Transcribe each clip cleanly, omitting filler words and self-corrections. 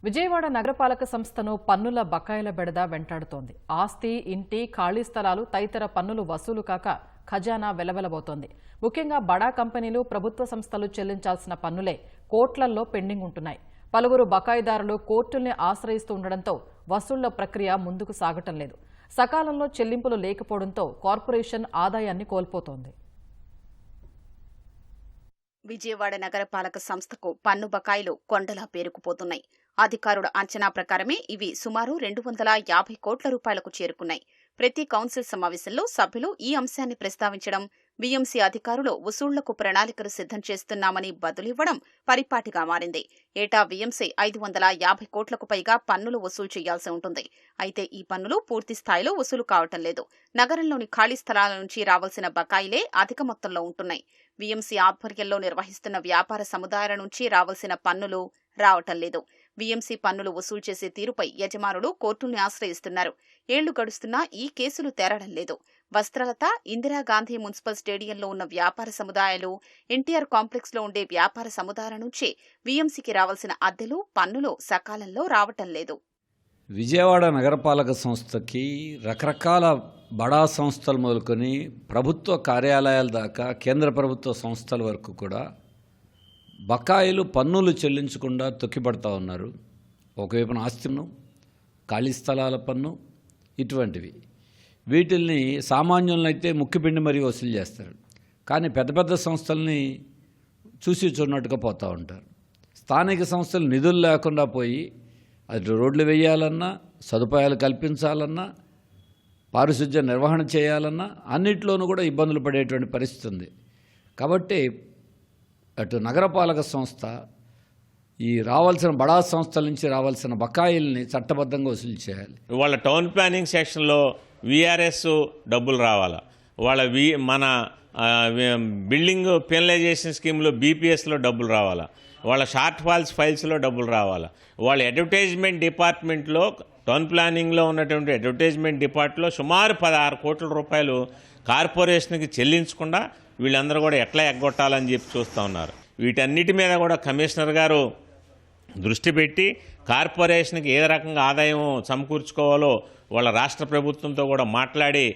విజయవాడ నగరపాలక సంస్థను పన్నుల బకాయిల బెడద వెంటాడుతోంది. ఆస్తి, ఇంటి, ఖాళీ స్థలాలు తదితర పన్నులు వసూలు కాక ఖజానా వెలవెలబోతోంది. ముఖ్యంగా బడా కంపెనీలు, ప్రభుత్వ సంస్థలు చెల్లించాల్సిన పన్నులే కోట్లల్లో పెండింగ్ ఉంటున్నాయి. పలువురు బకాయిదారులు కోర్టుల్ని ఆశ్రయిస్తూ ఉండడంతో వసూళ్ల ప్రక్రియ ముందుకు సాగటం లేదు. సకాలంలో చెల్లింపులు లేకపోవడంతో కార్పొరేషన్ ఆదాయాన్ని కోల్పోతోంది. విజయవాడ నగరపాలక సంస్థకు పన్ను బకాయిలు కొండలా పేరుకుపోతున్నాయి. అధికారుల అంచనా ప్రకారమే ఇవి సుమారు 250 కోట్ల రూపాయలకు చేరుకున్నాయి. ప్రతి కౌన్సిల్ సమావేశంలో సభ్యులు ఈ అంశాన్ని ప్రస్తావించడం, బీఎంసీ అధికారులు వసూళ్లకు ప్రణాళికలు సిద్ధం చేస్తున్నామని బదులివ్వడం పరిపాటిగా మారింది. ఏటా బీఎంసీ 550 కోట్లకు పైగా పన్నులు వసూలు చేయాల్సి ఉంటుంది. అయితే ఈ పన్నులు పూర్తి స్థాయిలో వసూలు కావటం లేదు. నగరంలోని ఖాళీ స్థలాల నుంచి రావాల్సిన బకాయిలే అధిక మొత్తంలో ఉంటున్నాయి. బీఎంసీ ఆధ్వర్యంలో నిర్వహిస్తున్న వ్యాపార సముదాయాల నుంచి రావాల్సిన పన్నులు రావటం లేదు. బీఎంసీ పన్నులు వసూలు చేసే తీరుపై యజమానులు కోర్టుల్ని ఆశ్రయిస్తున్నారు. ఏళ్లు గడుస్తున్నా ఈ కేసులు తేరడం లేదు. వస్త్రలత, ఇందిరాగాంధీ మున్సిపల్ స్టేడియంలో ఉన్న వ్యాపార సముదాయాలు, ఎన్టీఆర్ కాంప్లెక్స్ లో ఉండే వ్యాపార సముదాయాల నుంచి బీఎంసీకి రావాల్సిన అద్దెలు, పన్నులు సకాలంలో రావటం లేదు. విజయవాడ నగరపాలక సంస్థకి రకరకాల బడా సంస్థలు మొదలుకొని ప్రభుత్వ కార్యాలయాల దాకా కేంద్ర ప్రభుత్వ సంస్థల వరకు కూడా బకాయిలు పన్నులు చెల్లించకుండా తొక్కిపడతా ఉన్నారు. ఒకవైపున ఆస్తిను, ఖాళీ స్థలాల పన్ను ఇటువంటివి. వీటిల్ని సామాన్యులనైతే ముక్కిపిండి మరీ వసూలు చేస్తారు. కానీ పెద్ద పెద్ద సంస్థల్ని చూసి చూడనట్టుగా పోతూ ఉంటారు. స్థానిక సంస్థలు నిధులు లేకుండా పోయి అది రోడ్లు వేయాలన్నా, సదుపాయాలు కల్పించాలన్నా, పారిశుధ్య నిర్వహణ చేయాలన్నా అన్నిట్లోనూ కూడా ఇబ్బందులు పడేటువంటి పరిస్థితి ఉంది. కాబట్టి అటు నగరపాలక సంస్థ ఈ రావాల్సిన బడా సంస్థల నుంచి రావాల్సిన బకాయిల్ని చట్టబద్ధంగా వసూలు చేయాలి. వాళ్ళ టౌన్ ప్లానింగ్ సెక్షన్లో విఆర్ఎస్ డబ్బులు రావాలా, వాళ్ళ మన బిల్డింగ్ పెనలైజేషన్ స్కీమ్లో బీపీఎస్లో డబ్బులు రావాలా, వాళ్ళ షార్ట్ ఫైల్స్లో డబ్బులు రావాలా, వాళ్ళ అడ్వర్టైజ్మెంట్ డిపార్ట్మెంట్లో టౌన్ ప్లానింగ్లో ఉన్నటువంటి అడ్వర్టైజ్మెంట్ డిపార్ట్లో సుమారు 16 కోట్ల రూపాయలు కార్పొరేషన్కి చెల్లించకుండా వీళ్ళందరూ కూడా ఎట్లా ఎగ్గొట్టాలని చెప్పి చూస్తూ ఉన్నారు. వీటన్నిటి మీద కూడా కమిషనర్ గారు దృష్టి పెట్టి కార్పొరేషన్కి ఏ రకంగా ఆదాయం సమకూర్చుకోవాలో వాళ్ళ రాష్ట్ర ప్రభుత్వంతో కూడా మాట్లాడి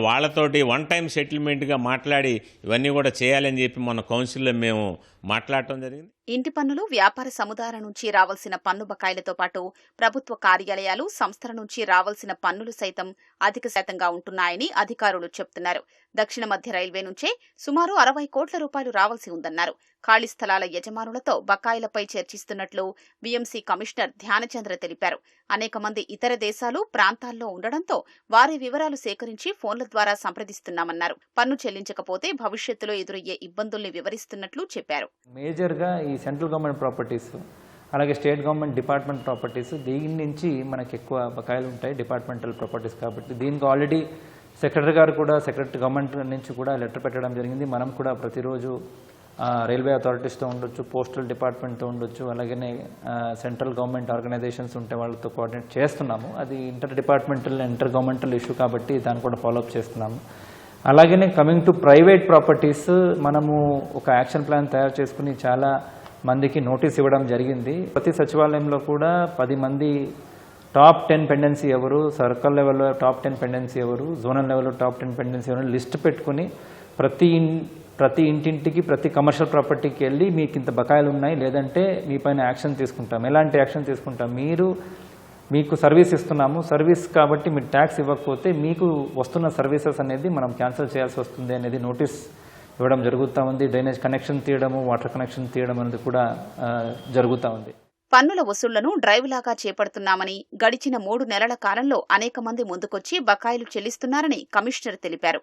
వాళ్ళతోటి వన్ టైం సెటిల్మెంట్గా మాట్లాడి ఇవన్నీ కూడా చేయాలని చెప్పి మన కౌన్సిల్లో మేము మాట్లాడటం జరిగింది. ఇంటి పన్నులు, వ్యాపార సముదాయాల నుంచి రావాల్సిన పన్ను బకాయిలతో పాటు ప్రభుత్వ కార్యాలయాలు, సంస్థల నుంచి రావాల్సిన పన్నులు సైతం అధిక శాతంగా ఉంటున్నాయని అధికారులు చెబుతున్నారు. దక్షిణ మధ్య రైల్వే నుంచే సుమారు 60 కోట్ల రూపాయలు రావాల్సి ఉందన్నారు. ఖాళీ స్థలాల యజమానులతో బకాయిలపై చర్చిస్తున్నట్లు బీఎంసీ కమిషనర్ ధ్యానచంద్ర తెలిపారు. అనేక మంది ఇతర దేశాలు, ప్రాంతాల్లో ఉండడంతో వారి వివరాలు సేకరించి ఫోన్ల ద్వారా సంప్రదిస్తున్నామన్నారు. పన్ను చెల్లించకపోతే భవిష్యత్తులో ఎదురయ్యే ఇబ్బందుల్ని వివరిస్తున్నట్లు చెప్పారు. మేజర్గా ఈ సెంట్రల్ గవర్నమెంట్ ప్రాపర్టీస్, అలాగే స్టేట్ గవర్నమెంట్ డిపార్ట్మెంట్ ప్రాపర్టీస్, దీని నుంచి మనకి ఎక్కువ బకాయిలు ఉంటాయి, డిపార్ట్మెంటల్ ప్రాపర్టీస్. కాబట్టి దీనికి ఆల్రెడీ సెక్రటరీ గారు కూడా, సెక్రటరీ గవర్నమెంట్ నుంచి కూడా లెటర్ పెట్టడం జరిగింది. మనం కూడా ప్రతిరోజు రైల్వే అథారిటీస్తో ఉండొచ్చు, పోస్టల్ డిపార్ట్మెంట్తో ఉండొచ్చు, అలాగే సెంట్రల్ గవర్నమెంట్ ఆర్గనైజేషన్స్ ఉంటే వాళ్ళతో కోఆర్డినేట్ చేస్తున్నాము. అది inter departmental, inter governmental issue కాబట్టి దాన్ని కూడా ఫాలోఅప్ చేస్తున్నాము. అలాగనే కమింగ్ టు ప్రైవేట్ ప్రాపర్టీస్, మనము ఒక యాక్షన్ ప్లాన్ తయారు చేసుకుని చాలా మందికి నోటీస్ ఇవ్వడం జరిగింది. ప్రతి సచివాలయంలో కూడా 10 మంది టాప్ 10 పెండెన్సీ ఎవరు, సర్కిల్ లెవెల్లో టాప్ 10 పెండెన్సీ ఎవరు, జోనల్ లెవెల్లో టాప్ 10 పెండెన్సీ ఎవరు లిస్ట్ పెట్టుకుని ప్రతి ఇంటింటికి, ప్రతి కమర్షియల్ ప్రాపర్టీకి వెళ్ళి మీకు ఇంత బకాయిలు ఉన్నాయి, లేదంటే మీ పైన యాక్షన్ తీసుకుంటాం. ఎలాంటి యాక్షన్ తీసుకుంటాం? మీకు సర్వీస్ ఇస్తున్నాము, సర్వీస్ కాబట్టి మీరు ట్యాక్స్ ఇవ్వకపోతే మీకు వస్తున్న సర్వీసెస్ అనేది మనం క్యాన్సిల్ చేయాల్సి వస్తుంది అనేది నోటీస్ ఇవ్వడం జరుగుతూ ఉంది. డ్రైనేజ్ కనెక్షన్ తీయడము, వాటర్ కనెక్షన్ తీయడం అనేది కూడా జరుగుతూ ఉంది. పన్నుల వసూళ్లను డ్రైవ్లాగా చేపడుతున్నామని, గడిచిన 3 నెలల కాలంలో అనేక మంది ముందుకొచ్చి బకాయిలు చెల్లిస్తున్నారని కమిషనర్ తెలిపారు.